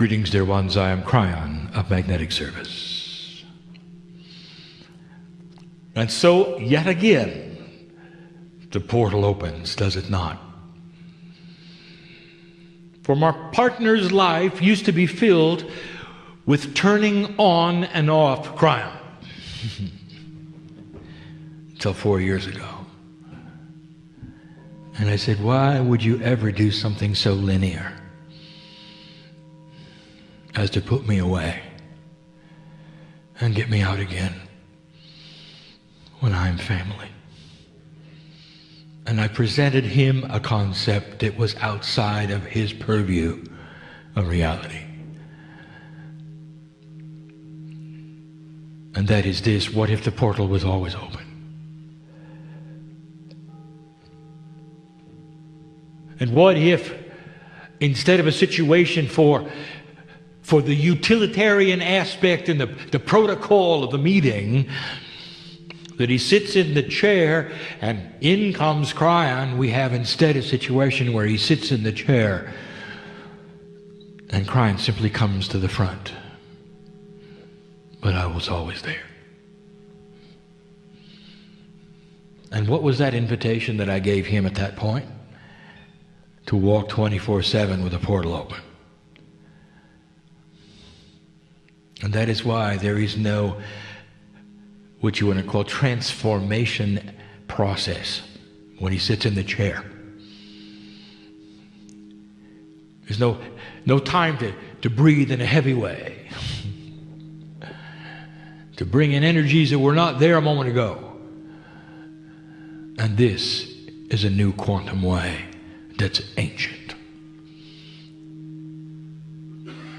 Greetings, dear ones. I am Kryon of Magnetic Service. And so, yet again, the portal opens, does it not? For my partner's life used to be filled with turning on and off Kryon. Until 4 years ago. And I said, why would you ever do something so linear as to put me away and get me out again when I'm family? And I presented him a concept that was outside of his purview of reality. And that is this: what if the portal was always open? And what if, instead of a situation for the utilitarian aspect and the protocol of the meeting, that he sits in the chair and in comes Kryon, we have instead a situation where he sits in the chair and Kryon simply comes to the front. But I was always there. And what was that invitation that I gave him at that point? To walk 24/7 with the portal open. And that is why there is no, what you want to call, transformation process when he sits in the chair. There's no time to breathe in a heavy way, to bring in energies that were not there a moment ago. And this is a new quantum way that's ancient.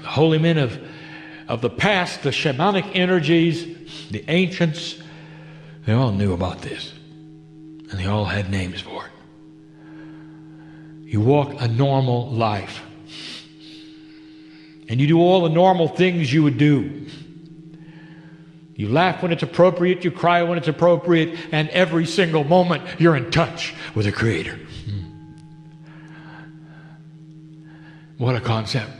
The holy men of the past, the shamanic energies, the ancients, they all knew about this. And they all had names for it. You walk a normal life. And you do all the normal things you would do. You laugh when it's appropriate, you cry when it's appropriate, and every single moment you're in touch with the Creator. What a concept.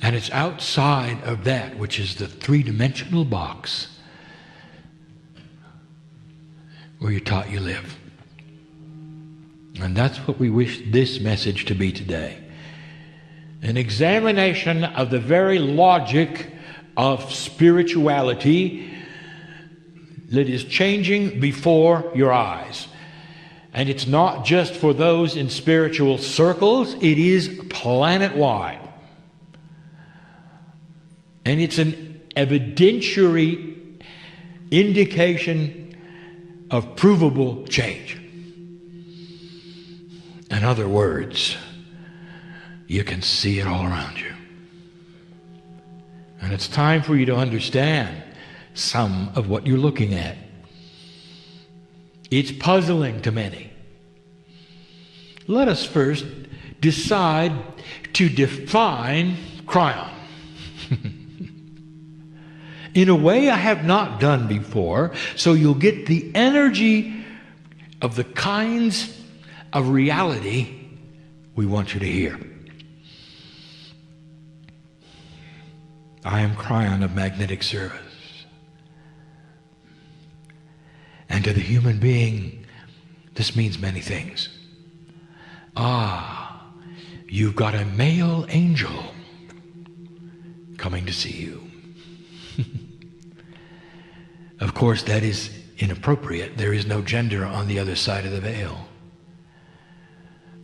And it's outside of that, which is the three-dimensional box where you're taught you live. And that's what we wish this message to be today. An examination of the very logic of spirituality that is changing before your eyes. And it's not just for those in spiritual circles, it is planet-wide. And it's an evidentiary indication of provable change. In other words, you can see it all around you. And it's time for you to understand some of what you're looking at. It's puzzling to many. Let us first decide to define Kryon. In a way I have not done before, so you'll get the energy of the kinds of reality we want you to hear. I am Kryon of Magnetic Service. And to the human being, this means many things. You've got a male angel coming to see you. Of course, that is inappropriate. There is no gender on the other side of the veil.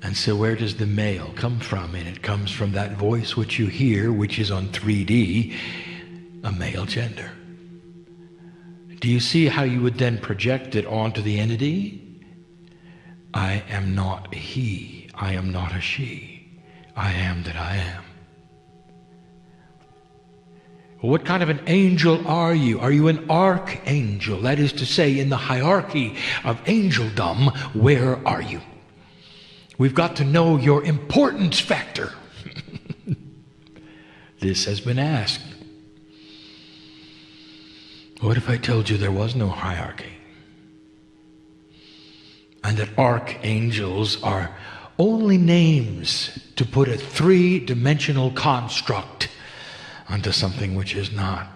And so where does the male come from? And it comes from that voice which you hear, which is on 3D, a male gender. Do you see how you would then project it onto the entity? I am not a he. I am not a she. I am that I am. What kind of an angel are you? Are you an archangel? That is to say, in the hierarchy of angeldom, where are you? We've got to know your importance factor. This has been asked. What if I told you there was no hierarchy? And that archangels are only names to put a three-dimensional construct onto something which is not.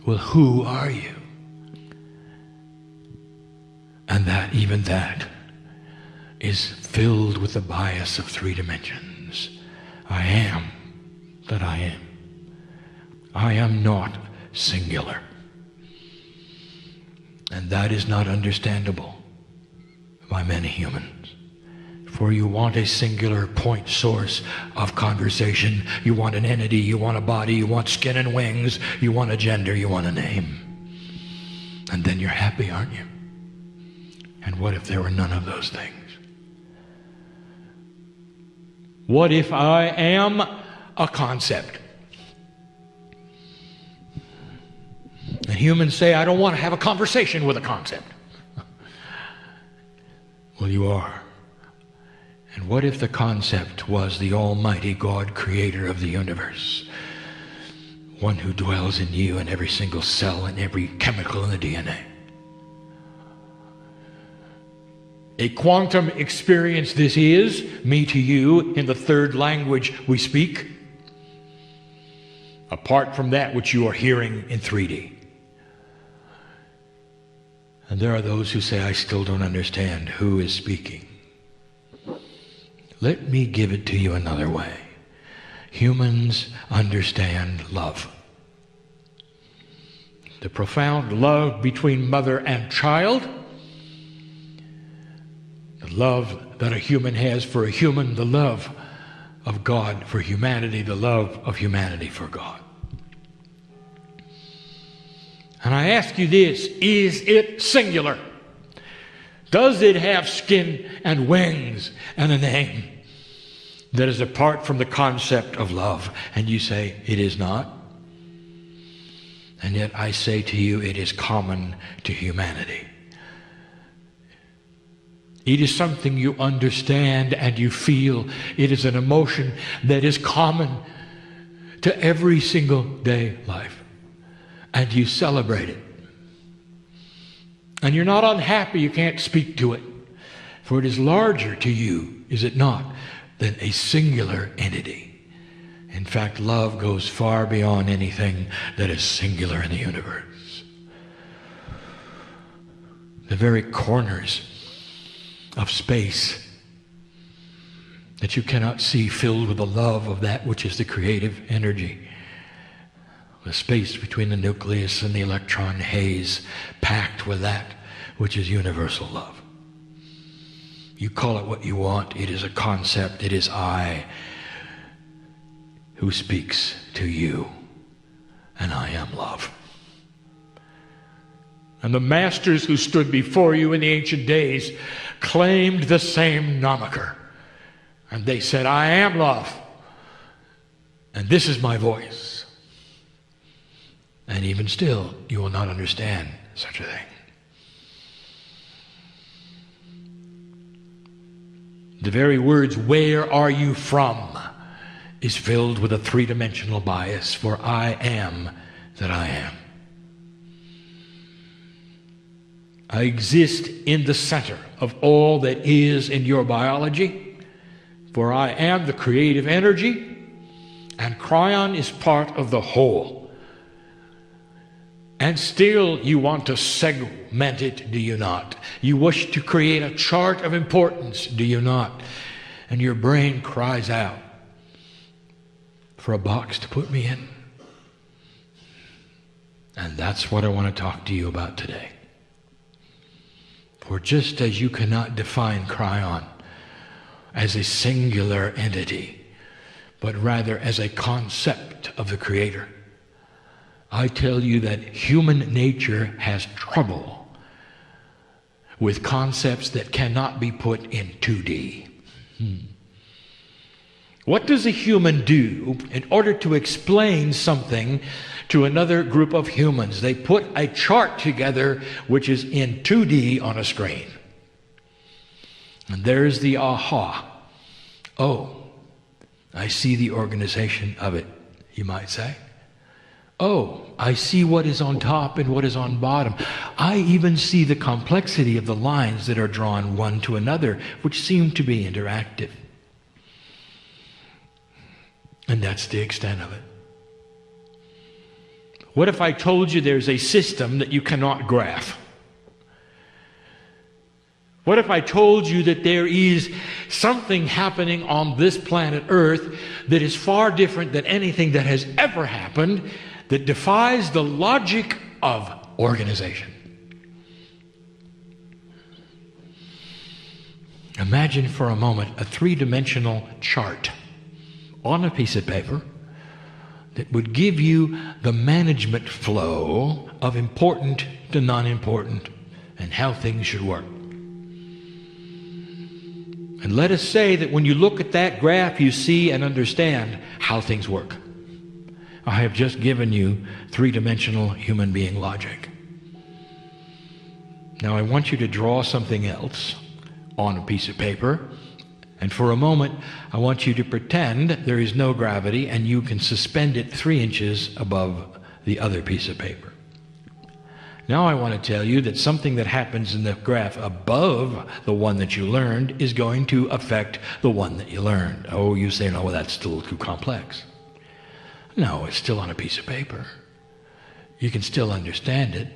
Well, who are you? And even that is filled with the bias of three dimensions. I am that I am. I am not singular. And that is not understandable by many humans. For you want a singular point source of conversation. You want an entity, you want a body, you want skin and wings, you want a gender, you want a name. And then you're happy, aren't you? And what if there were none of those things? What if I am a concept? And humans say, I don't want to have a conversation with a concept. Well, you are. And what if the concept was the Almighty God, creator of the universe? One who dwells in you in every single cell and every chemical in the DNA. A quantum experience this is, me to you, in the third language we speak, apart from that which you are hearing in 3D. And there are those who say, I still don't understand who is speaking. Let me give it to you another way. Humans understand love. The profound love between mother and child, the love that a human has for a human, the love of God for humanity, the love of humanity for God. And I ask you this, is it singular? Does it have skin and wings and a name that is apart from the concept of love? And you say, it is not. And yet I say to you, it is common to humanity. It is something you understand and you feel. It is an emotion that is common to every single day life. And you celebrate it. And you're not unhappy you can't speak to it. For it is larger to you, is it not, than a singular entity. In fact, love goes far beyond anything that is singular in the universe. The very corners of space that you cannot see, filled with the love of that which is the creative energy. The space between the nucleus and the electron haze, packed with that which is universal love. You call it what you want. It is a concept. It is I who speaks to you, and I am love. And the masters who stood before you in the ancient days claimed the same moniker. And they said, I am love, and this is my voice. And even still, you will not understand such a thing. The very words, where are you from, is filled with a three-dimensional bias, for I am that I am. I exist in the center of all that is in your biology, for I am the creative energy, and Kryon is part of the whole. And still you want to segment it, do you not? You wish to create a chart of importance, do you not? And your brain cries out for a box to put me in. And that's what I want to talk to you about today. For just as you cannot define Kryon as a singular entity, but rather as a concept of the Creator, I tell you that human nature has trouble with concepts that cannot be put in 2D. What does a human do in order to explain something to another group of humans? They put a chart together which is in 2D on a screen. And there's the aha. Oh, I see the organization of it, you might say. Oh, I see what is on top and what is on bottom. I even see the complexity of the lines that are drawn one to another, which seem to be interactive. And that's the extent of it. What if I told you there's a system that you cannot graph? What if I told you that there is something happening on this planet Earth that is far different than anything that has ever happened, that defies the logic of organization? Imagine for a moment a three-dimensional chart on a piece of paper that would give you the management flow of important to non-important and how things should work. And let us say that when you look at that graph, you see and understand how things work. I have just given you three-dimensional human being logic. Now I want you to draw something else on a piece of paper, and for a moment I want you to pretend there is no gravity and you can suspend it 3 inches above the other piece of paper. Now I want to tell you that something that happens in the graph above the one that you learned is going to affect the one that you learned. Oh, you say, no, well, that's still too complex. No, it's still on a piece of paper. You can still understand it.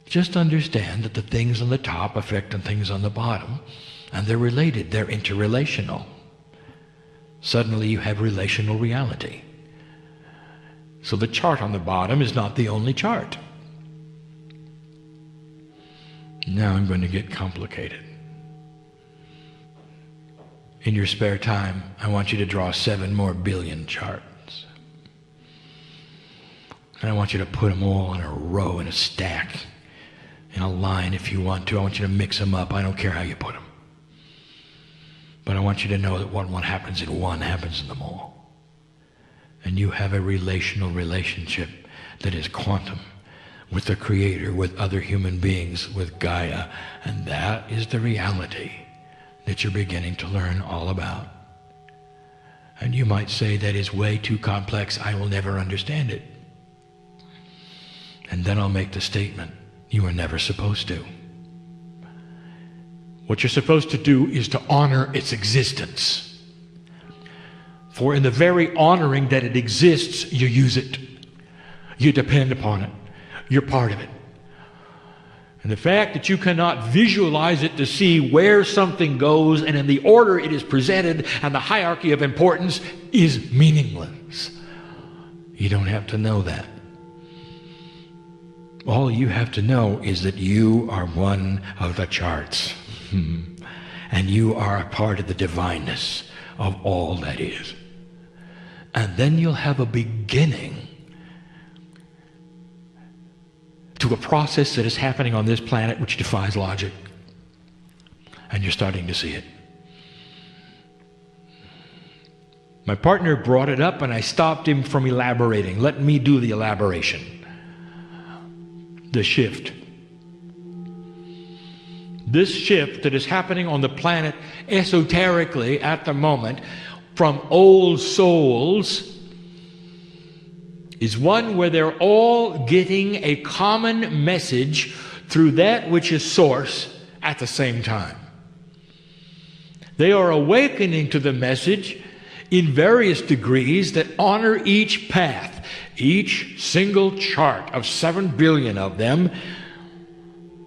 Just understand that the things on the top affect the things on the bottom, and they're related, they're interrelational. Suddenly you have relational reality. So the chart on the bottom is not the only chart. Now I'm going to get complicated. In your spare time, I want you to draw 7 more billion charts. And I want you to put them all in a row, in a stack, in a line if you want to. I want you to mix them up. I don't care how you put them. But I want you to know that what happens in one happens in them all. And you have a relational relationship that is quantum with the Creator, with other human beings, with Gaia. And that is the reality that you're beginning to learn all about. And you might say that is way too complex. I will never understand it. And then I'll make the statement, you were never supposed to. What you're supposed to do is to honor its existence. For in the very honoring that it exists, you use it. You depend upon it. You're part of it. And the fact that you cannot visualize it to see where something goes and in the order it is presented and the hierarchy of importance is meaningless. You don't have to know that. All you have to know is that you are one of the charts. And you are a part of the divineness of all that is. And then you'll have a beginning to a process that is happening on this planet which defies logic. And you're starting to see it. My partner brought it up and I stopped him from elaborating. Let me do the elaboration. The shift. This shift that is happening on the planet esoterically at the moment from old souls is one where they're all getting a common message through that which is source at the same time. They are awakening to the message in various degrees that honor each path. Each single chart of 7 billion of them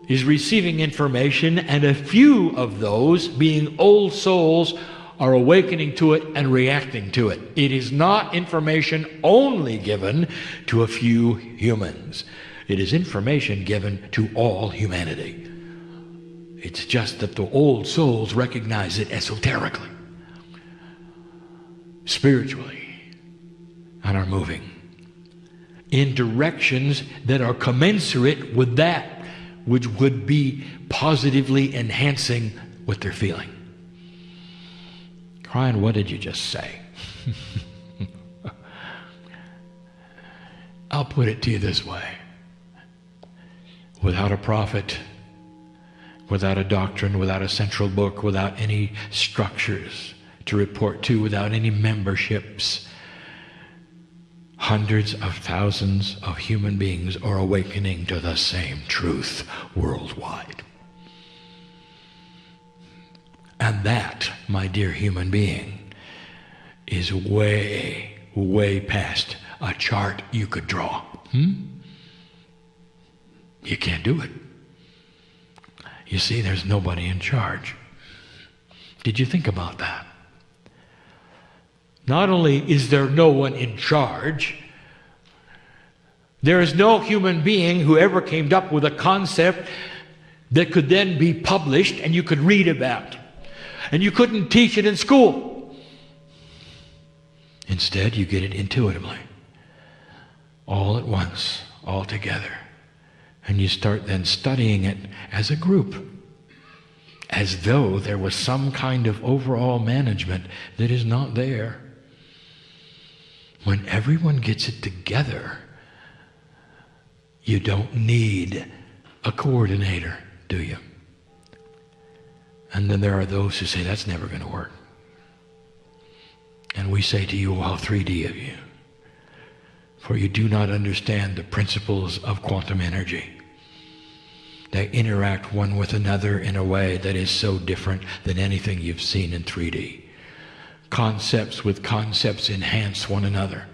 is receiving information, and a few of those, being old souls, are awakening to it and reacting to it. It is not information only given to a few humans. It is information given to all humanity. It's just that the old souls recognize it esoterically, spiritually, and are moving in directions that are commensurate with that which would be positively enhancing what they're feeling. Kryon, what did you just say? I'll put it to you this way. Without a prophet, without a doctrine, without a central book, without any structures to report to, without any memberships, hundreds of thousands of human beings are awakening to the same truth worldwide. And that, my dear human being, is way, way past a chart you could draw. You can't do it. You see, there's nobody in charge. Did you think about that? Not only is there no one in charge, there is no human being who ever came up with a concept that could then be published and you could read about. And you couldn't teach it in school. Instead, you get it intuitively. All at once, all together. And you start then studying it as a group. As though there was some kind of overall management that is not there. When everyone gets it together, you don't need a coordinator, do you? And then there are those who say, that's never going to work. And we say to you, well, how 3D of you. For you do not understand the principles of quantum energy. They interact one with another in a way that is so different than anything you've seen in 3D. Concepts with concepts enhance one another.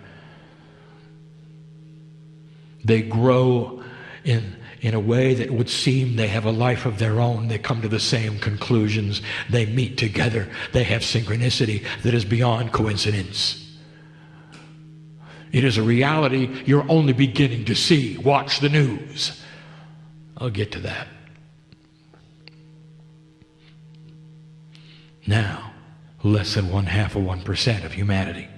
They grow in a way that would seem they have a life of their own. They come to the same conclusions. They meet together. They have synchronicity that is beyond coincidence. It is a reality you're only beginning to see. Watch the news. I'll get to that. Now, less than 0.5% of humanity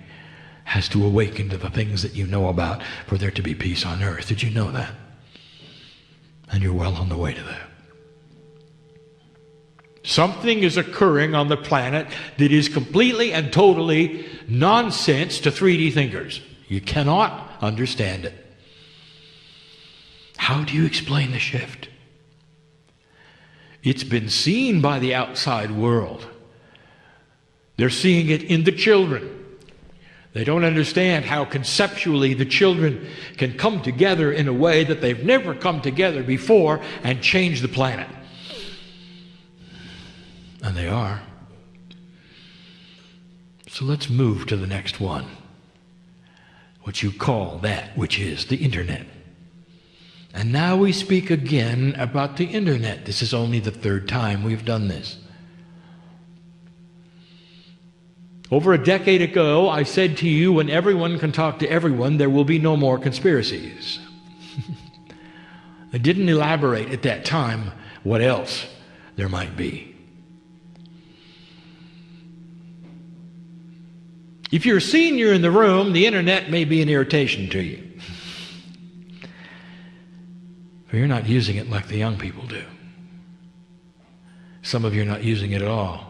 has to awaken to the things that you know about for there to be peace on earth. Did you know that? And you're well on the way to that. Something is occurring on the planet that is completely and totally nonsense to 3D thinkers. You cannot understand it. How do you explain the shift? It's been seen by the outside world. They're seeing it in the children. They don't understand how conceptually the children can come together in a way that they've never come together before and change the planet. And they are. So let's move to the next one. What you call that which is the internet. And now we speak again about the internet. This is only the third time we've done this. Over a decade ago, I said to you, when everyone can talk to everyone, there will be no more conspiracies. I didn't elaborate at that time what else there might be. If you're a senior in the room, the internet may be an irritation to you. But you're not using it like the young people do. Some of you are not using it at all.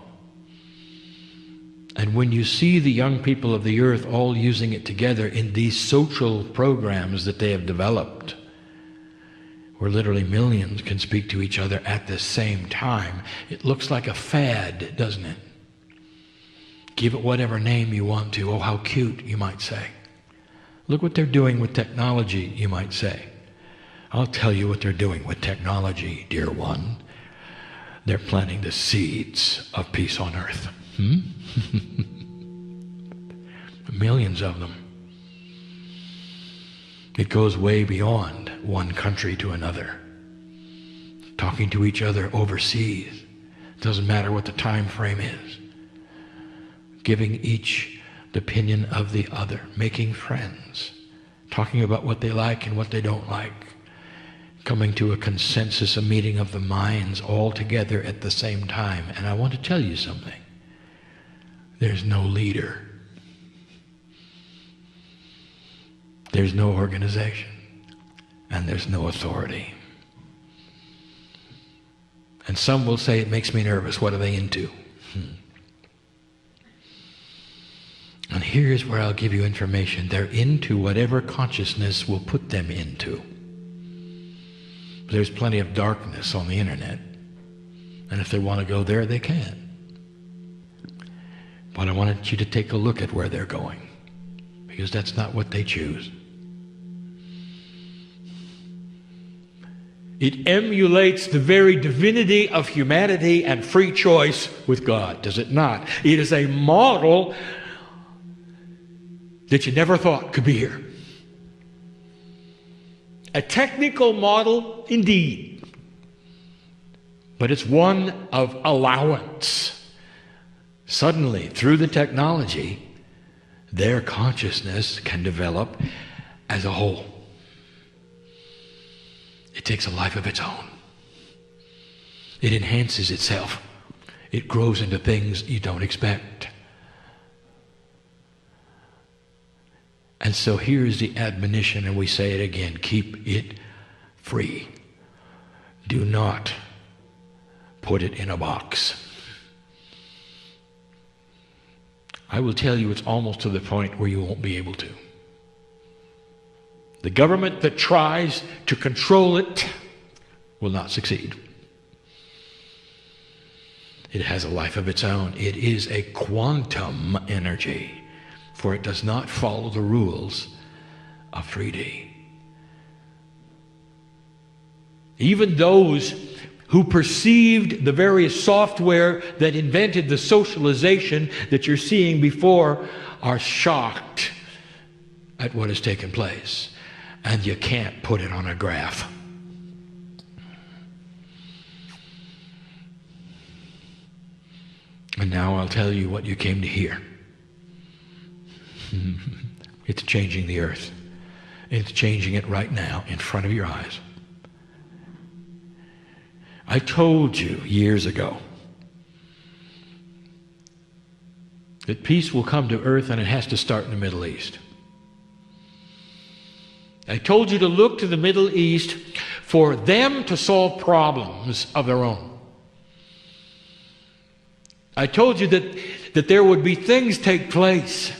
And when you see the young people of the earth all using it together in these social programs that they have developed, where literally millions can speak to each other at the same time, it looks like a fad, doesn't it? Give it whatever name you want to. Oh, how cute, you might say. Look what they're doing with technology, you might say. I'll tell you what they're doing with technology, dear one. They're planting the seeds of peace on earth. Millions of them. It goes way beyond one country to another. Talking to each other overseas. Doesn't matter what the time frame is. Giving each the opinion of the other. Making friends. Talking about what they like and what they don't like. Coming to a consensus, a meeting of the minds all together at the same time. And I want to tell you something. There's no leader. There's no organization. And there's no authority. And some will say, it makes me nervous. What are they into? And here's where I'll give you information. They're into whatever consciousness will put them into. There's plenty of darkness on the internet. And if they want to go there, they can. But I wanted you to take a look at where they're going. because that's not what they choose. It emulates the very divinity of humanity and free choice with God, does it not? It is a model that you never thought could be here. A technical model indeed, but it's one of allowance. Suddenly, through the technology, their consciousness can develop as a whole. It takes a life of its own. It enhances itself. It grows into things you don't expect. And so here's the admonition, and we say it again: keep it free. Do not put it in a box. I will tell you, it's almost to the point where you won't be able to. The government that tries to control it will not succeed. It has a life of its own. It is a quantum energy, for it does not follow the rules of 3D. Even those who perceived the various software that invented the socialization that you're seeing before are shocked at what has taken place. And you can't put it on a graph. And now I'll tell you what you came to hear. It's changing the earth. It's changing it right now in front of your eyes. I told you years ago that peace will come to earth, and it has to start in the Middle East. I told you to look to the Middle East for them to solve problems of their own. I told you that there would be things take place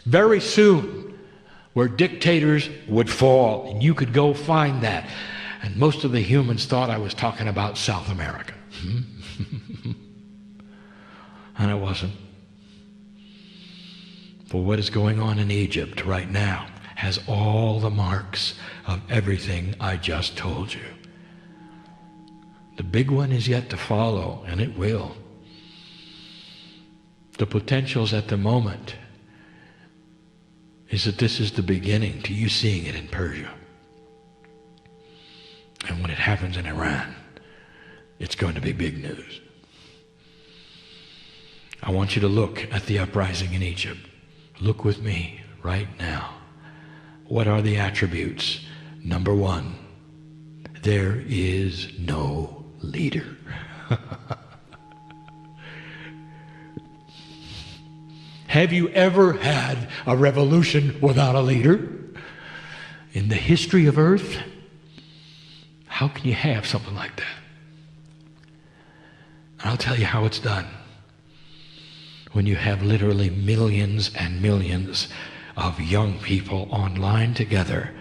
very soon where dictators would fall, and you could go find that. And most of the humans thought I was talking about South America. And I wasn't. For what is going on in Egypt right now has all the marks of everything I just told you. The big one is yet to follow, and it will. The potentials at the moment is that this is the beginning to you seeing it in Persia. And when it happens in Iran, it's going to be big news. I want you to look at the uprising in Egypt. Look with me right now. What are the attributes? Number one, there is no leader. Have you ever had a revolution without a leader? In the history of earth, how can you have something like that? And I'll tell you how it's done. When you have literally millions and millions of young people online together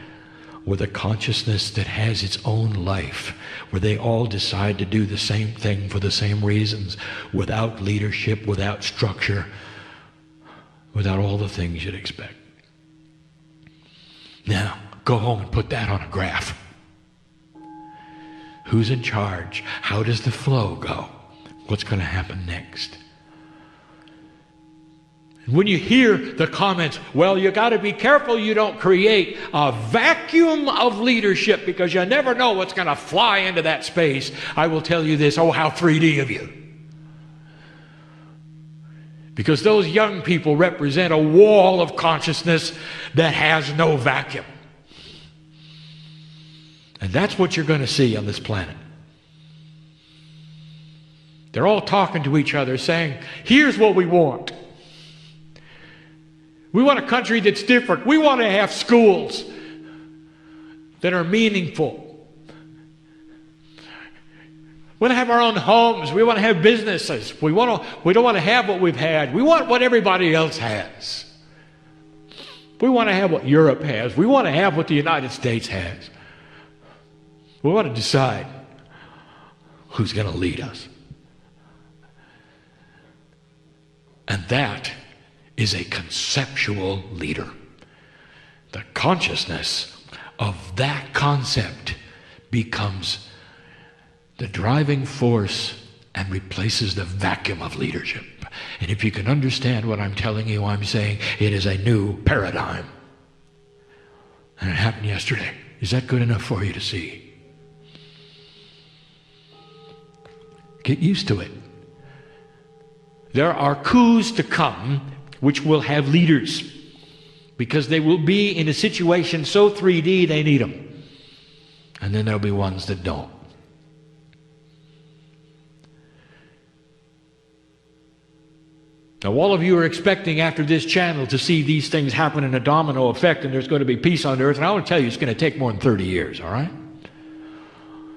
with a consciousness that has its own life, where they all decide to do the same thing for the same reasons, without leadership, without structure, without all the things you'd expect. Now, go home and put that on a graph. Who's in charge? How does the flow go? What's going to happen next? When you hear the comments, well, you got to be careful you don't create a vacuum of leadership because you never know what's going to fly into that space. I will tell you this, oh, how 3D of you. Because those young people represent a wall of consciousness that has no vacuum. And that's what you're going to see on this planet. They're all talking to each other saying, here's what we want. We want a country that's different. We want to have schools that are meaningful. We want to have our own homes. We want to have businesses. We don't want to have what we've had. We want what everybody else has. We want to have what Europe has. We want to have what the United States has. We want to decide who's going to lead us. And that is a conceptual leader. the consciousness of that concept becomes the driving force and replaces the vacuum of leadership. And if you can understand what I'm telling you, I'm saying it is a new paradigm. And it happened yesterday. Is that good enough for you to see? Get used to it. There are coups to come which will have leaders, because they will be in a situation so 3D they need them. And then there'll be ones that don't. Now, all of you are expecting after this channel to see these things happen in a domino effect, and there's going to be peace on earth. And I want to tell you, it's going to take more than 30 years, all right?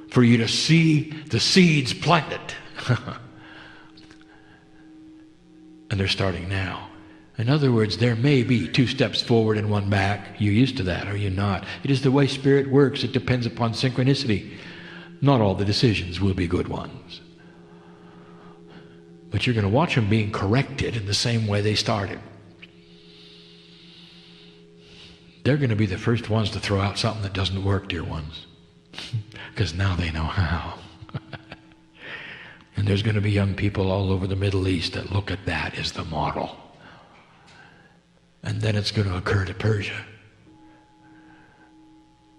For you to see the seeds planted. And they're starting now. In other words, there may be 2 steps forward and 1 back. You're used to that, or you're not. It is the way Spirit works. It depends upon synchronicity. Not all the decisions will be good ones. But you're going to watch them being corrected in the same way they started. They're going to be the first ones to throw out something that doesn't work, dear ones. Because now they know how. And there's going to be young people all over the Middle East that look at that as the model. And then it's going to occur to Persia.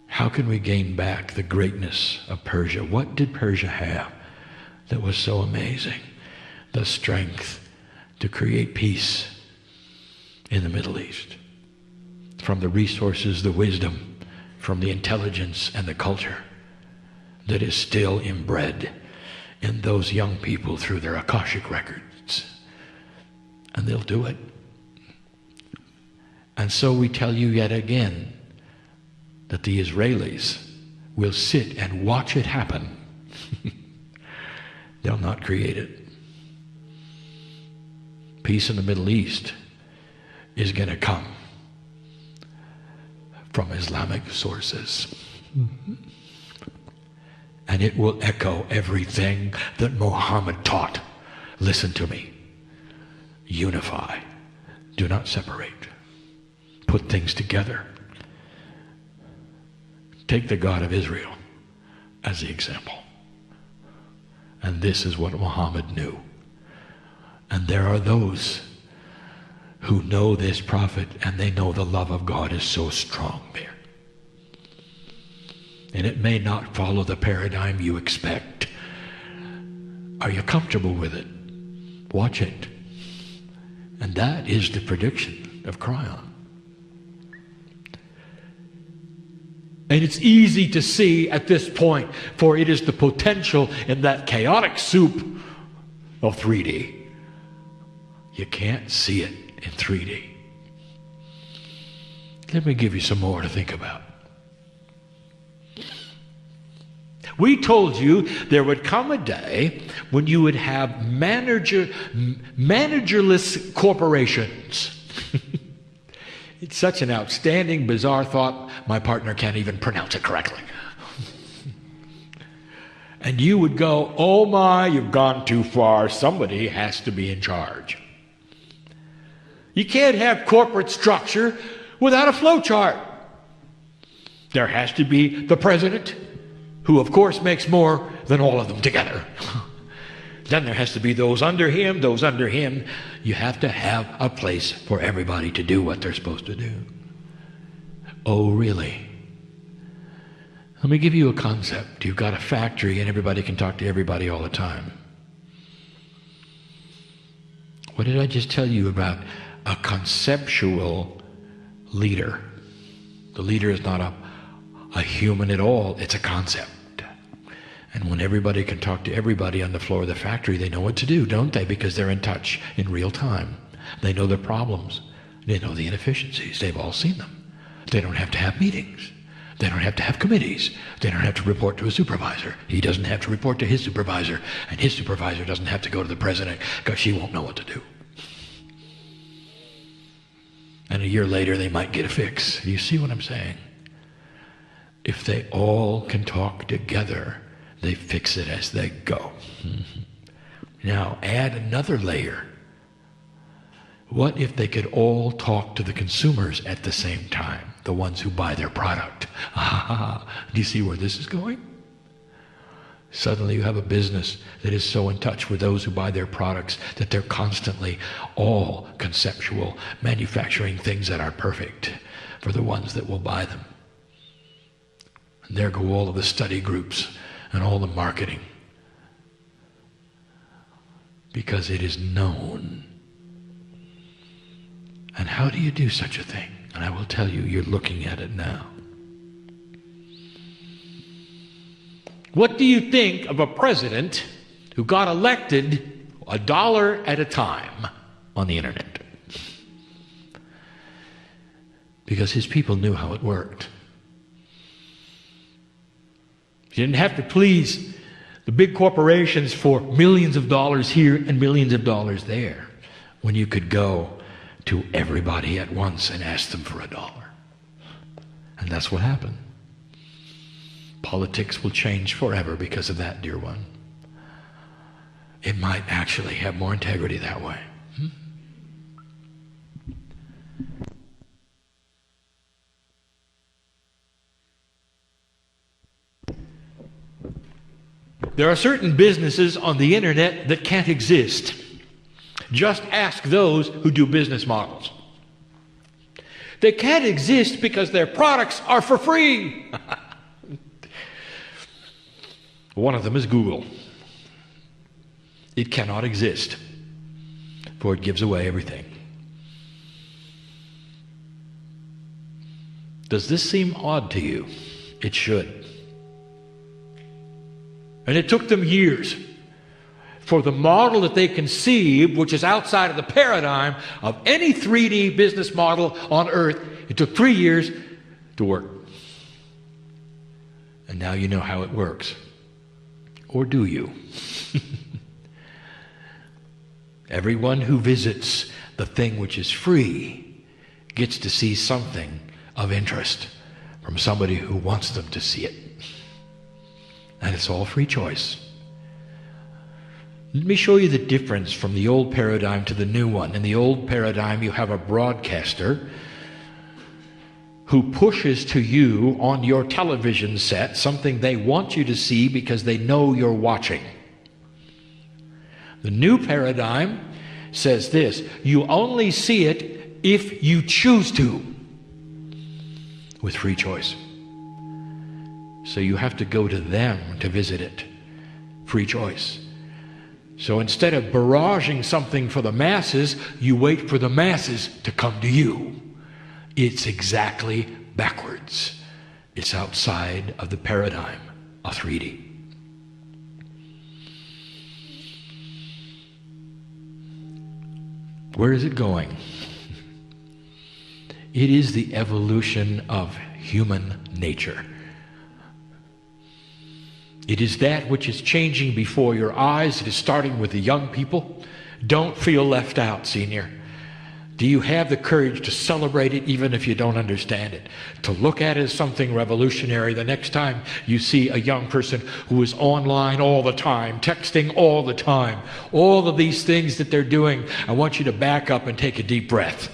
How can we gain back the greatness of Persia? What did Persia have that was so amazing? The strength to create peace in the Middle East. From the resources, the wisdom, from the intelligence and the culture that is still inbred in those young people through their Akashic records. And they'll do it. And so we tell you yet again that the Israelis will sit and watch it happen. They'll not create it. Peace in the Middle East is going to come from Islamic sources. And it will echo everything that Muhammad taught. Listen to me. Unify. Do not separate. Put things together. Take the God of Israel as the example. And this is what Muhammad knew. And there are those who know this prophet, and they know the love of God is so strong there. And it may not follow the paradigm you expect. Are you comfortable with it? Watch it. And that is the prediction of Kryon. And it's easy to see at this point, for it is the potential in that chaotic soup of 3D. You can't see it in 3D. Let me give you some more to think about. We told you there would come a day when you would have managerless corporations. It's such an outstanding, bizarre thought, my partner can't even pronounce it correctly. And you would go, oh my, you've gone too far. Somebody has to be in charge. You can't have corporate structure without a flow chart. There has to be the president, who of course makes more than all of them together. Then there has to be those under him, those under him. You have to have a place for everybody to do what they're supposed to do. Oh, really? Let me give you a concept. You've got a factory and everybody can talk to everybody all the time. What did I just tell you about a conceptual leader? The leader is not a human at all. It's a concept. And when everybody can talk to everybody on the floor of the factory, they know what to do, don't they? Because they're in touch in real time. They know their problems. They know the inefficiencies. They've all seen them. They don't have to have meetings. They don't have to have committees. They don't have to report to a supervisor. He doesn't have to report to his supervisor. And his supervisor doesn't have to go to the president because she won't know what to do. And a year later, they might get a fix. You see what I'm saying? If they all can talk together, they fix it as they go. Now, add another layer. What if they could all talk to the consumers at the same time, the ones who buy their product? Do you see where this is going? Suddenly you have a business that is so in touch with those who buy their products that they're constantly all conceptual, manufacturing things that are perfect for the ones that will buy them. And there go all of the study groups and all the marketing, because it is known. And how do you do such a thing? And I will tell you, you're looking at it now. What do you think of a president who got elected $1 at a time on the internet? Because his people knew how it worked. You didn't have to please the big corporations for millions of dollars here and millions of dollars there, when you could go to everybody at once and ask them for $1. And that's what happened. Politics will change forever because of that, dear one. It might actually have more integrity that way. There are certain businesses on the internet that can't exist. Just ask those who do business models. They can't exist because their products are for free. One of them is Google. It cannot exist, for it gives away everything. Does this seem odd to you? It should. And it took them years for the model that they conceived, which is outside of the paradigm of any 3D business model on earth. It took 3 years to work. And now you know how it works. Or do you? Everyone who visits the thing which is free gets to see something of interest from somebody who wants them to see it. And it's all free choice. Let me show you the difference from the old paradigm to the new one. In the old paradigm, you have a broadcaster who pushes to you on your television set something they want you to see because they know you're watching. The new paradigm says this: you only see it if you choose to, with free choice. So you have to go to them to visit it. Free choice. So instead of barraging something for the masses, you wait for the masses to come to you. It's exactly backwards. It's outside of the paradigm of 3D. Where is it going? It is the evolution of human nature. It is that which is changing before your eyes. It is starting with the young people. Don't feel left out, senior. Do you have the courage to celebrate it even if you don't understand it? To look at it as something revolutionary the next time you see a young person who is online all the time, texting all the time, all of these things that they're doing. I want you to back up and take a deep breath.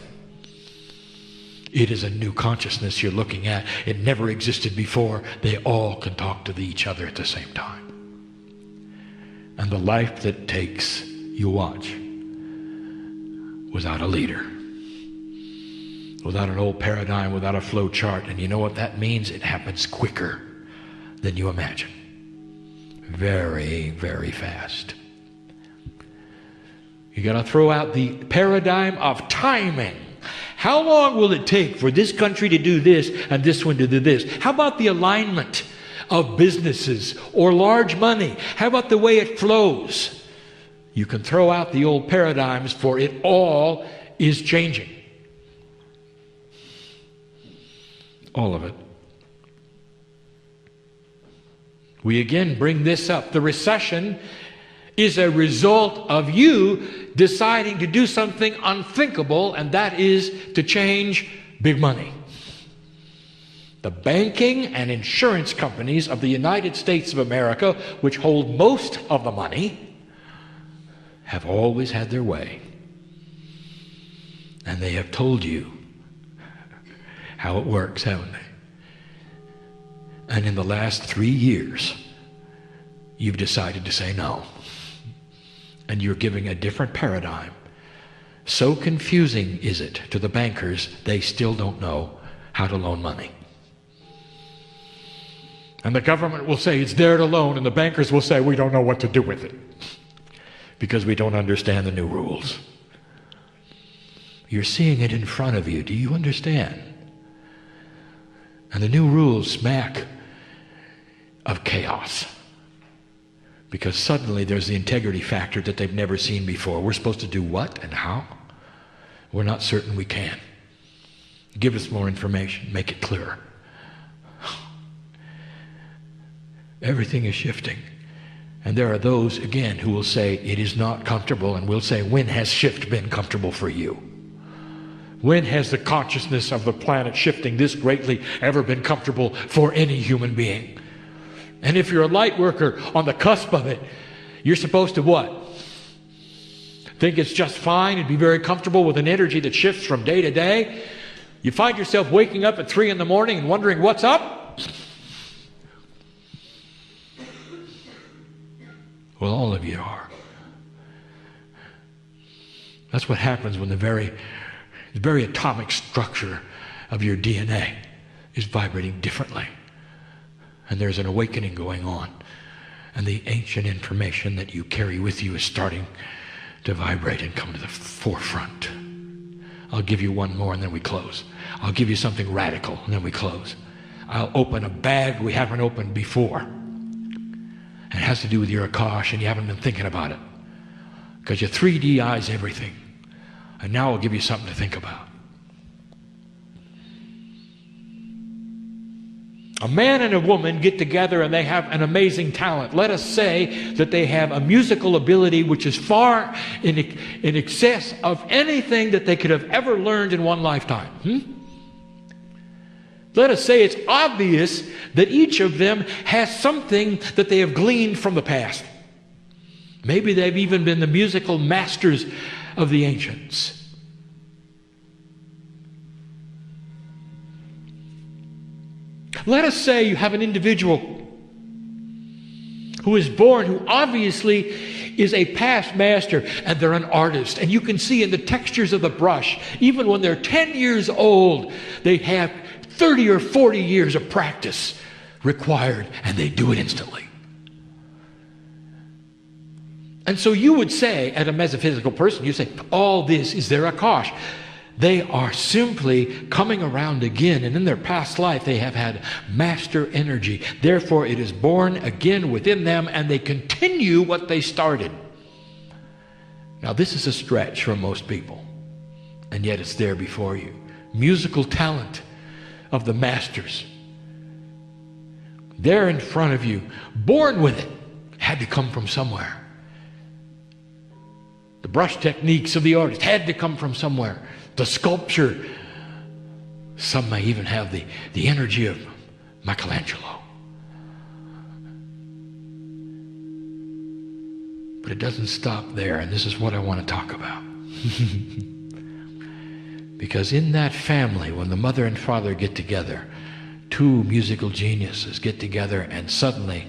It is a new consciousness you're looking at. It never existed before. They all can talk to each other at the same time. And the life that takes, you watch, without a leader, without an old paradigm, without a flow chart. And you know what that means? It happens quicker than you imagine. Very, very fast. You got to throw out the paradigm of timing. How long will it take for this country to do this and this one to do this? How about the alignment of businesses or large money? How about the way it flows? You can throw out the old paradigms, for it all is changing. All of it. We again bring this up. The recession is a result of you deciding to do something unthinkable, and that is to change big money. The banking and insurance companies of the United States of America, which hold most of the money, have always had their way. And they have told you how it works, haven't they? And in the last 3 years, you've decided to say no. And you're giving a different paradigm. So confusing is it to the bankers, they still don't know how to loan money. And the government will say it's there to loan, and the bankers will say we don't know what to do with it because we don't understand the new rules. You're seeing it in front of you. Do you understand? And the new rules smack of chaos. Because suddenly there's the integrity factor that they've never seen before. We're supposed to do what and how? We're not certain we can. Give us more information. Make it clearer. Everything is shifting. And there are those, again, who will say it is not comfortable, and we'll say, when has shift been comfortable for you? When has the consciousness of the planet shifting this greatly ever been comfortable for any human being? And if you're a light worker on the cusp of it, you're supposed to what? Think it's just fine and be very comfortable with an energy that shifts from day to day? You find yourself waking up at 3 in the morning and wondering what's up? Well, all of you are. That's what happens when the very atomic structure of your DNA is vibrating differently. And there's an awakening going on. And the ancient information that you carry with you is starting to vibrate and come to the forefront. I'll give you one more and then we close. I'll give you something radical and then we close. I'll open a bag we haven't opened before. And it has to do with your Akash, and you haven't been thinking about it. Because your 3D eyes everything. And now I'll give you something to think about. A man and a woman get together and they have an amazing talent. Let us say that they have a musical ability which is far in excess of anything that they could have ever learned in one lifetime. Let us say it's obvious that each of them has something that they have gleaned from the past. Maybe they've even been the musical masters of the ancients. Let us say you have an individual who is born, who obviously is a past master, and they're an artist. And you can see in the textures of the brush, even when they're 10 years old, they have 30 or 40 years of practice required, and they do it instantly. And so you would say, at a metaphysical person, you say, all this is their Akash. They are simply coming around again, and in their past life they have had master energy. Therefore it is born again within them, and they continue what they started. Now this is a stretch for most people, and yet it's there before you. Musical talent of the masters. There in front of you, born with it, had to come from somewhere. The brush techniques of the artist had to come from somewhere. The sculpture, some may even have the energy of Michelangelo. But it doesn't stop there, and this is what I want to talk about. Because in that family, when the mother and father get together, two musical geniuses get together, and suddenly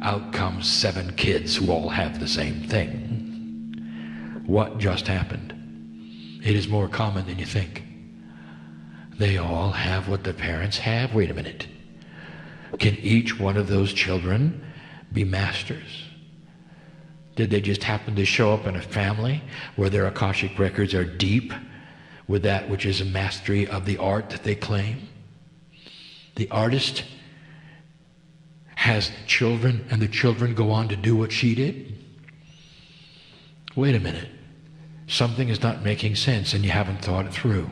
out comes 7 kids who all have the same thing. What just happened? It is more common than you think. They all have what the parents have. Wait a minute. Can each one of those children be masters? Did they just happen to show up in a family where their Akashic records are deep with that which is a mastery of the art that they claim? The artist has children, and the children go on to do what she did? Wait a minute. Something is not making sense, and you haven't thought it through.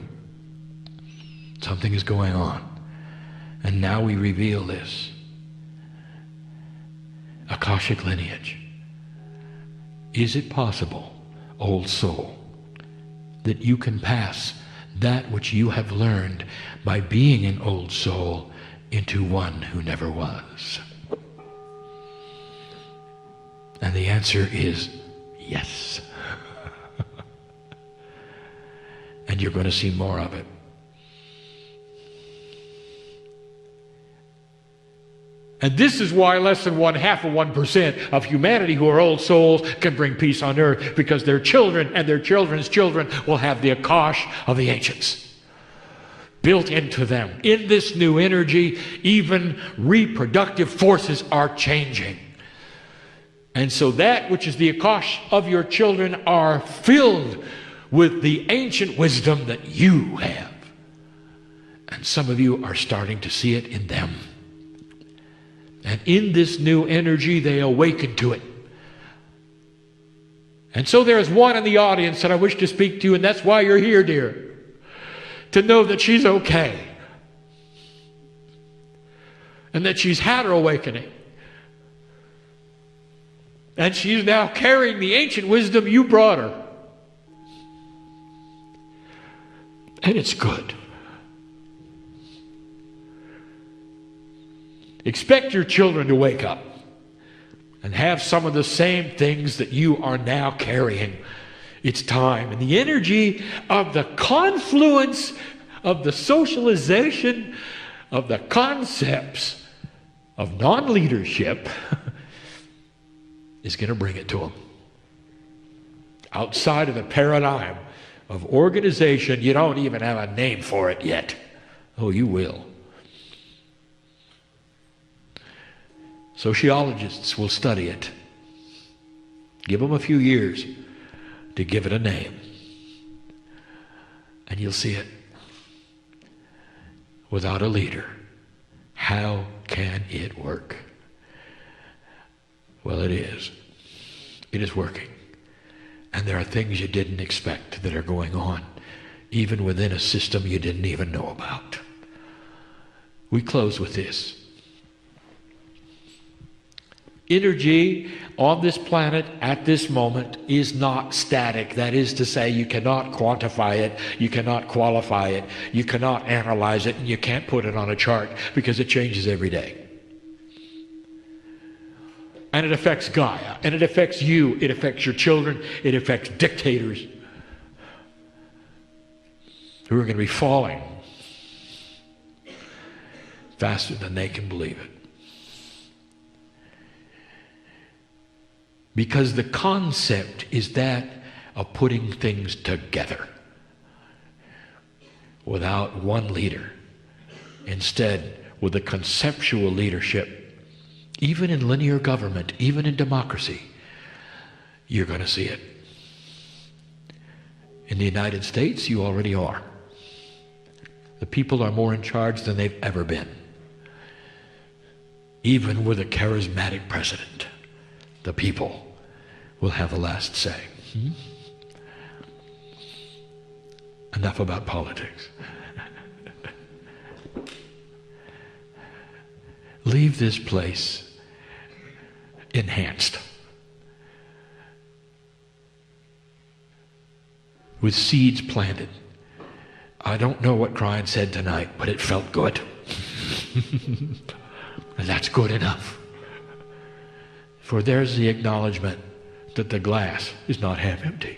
Something is going on. And now we reveal this. Akashic lineage. Is it possible, old soul, that you can pass that which you have learned by being an old soul into one who never was? And the answer is yes. And And you're going to see more of it. And this is why less than 0.5% of humanity who are old souls can bring peace on earth, because their children and their children's children will have the Akash of the ancients built into them. In this new energy, even reproductive forces are changing. And so that which is the Akash of your children are filled with the ancient wisdom that you have. And some of you are starting to see it in them. And in this new energy, they awaken to it. And so there is one in the audience that I wish to speak to, and that's why you're here, dear. To know that she's okay. And that she's had her awakening. And she's now carrying the ancient wisdom you brought her. And it's good. Expect your children to wake up and have some of the same things that you are now carrying. It's time. And the energy of the confluence of the socialization of the concepts of non-leadership is going to bring it to them. Outside of the paradigm of organization, you don't even have a name for it yet. Oh, you will. Sociologists will study it. Give them a few years to give it a name. And you'll see it. Without a leader, how can it work? Well, it is. It is working. And there are things you didn't expect that are going on, even within a system you didn't even know about. We close with this. Energy on this planet at this moment is not static. That is to say, you cannot quantify it, you cannot qualify it, you cannot analyze it, and you can't put it on a chart because it changes every day. And it affects Gaia, and it affects you, it affects your children, it affects dictators who are going to be falling faster than they can believe it. Because the concept is that of putting things together without one leader. Instead, with a conceptual leadership, even in linear government, even in democracy, you're going to see it. In the United States, you already are. The people are more in charge than they've ever been. Even with a charismatic president, the people will have the last say. Enough about politics. Leave this place enhanced with seeds planted. I don't know what Kryon said tonight, but it felt good. And that's good enough. For there's the acknowledgement that the glass is not half empty.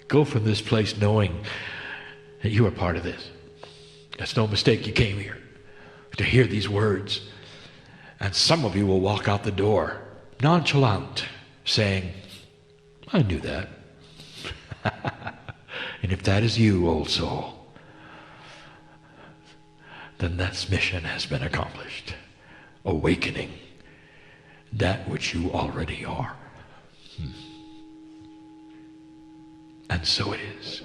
Go from this place knowing that you are part of this. That's no mistake you came here to hear these words. And some of you will walk out the door nonchalant, saying, I knew that. And if that is you, old soul, then that mission has been accomplished. Awakening that which you already are. And so it is.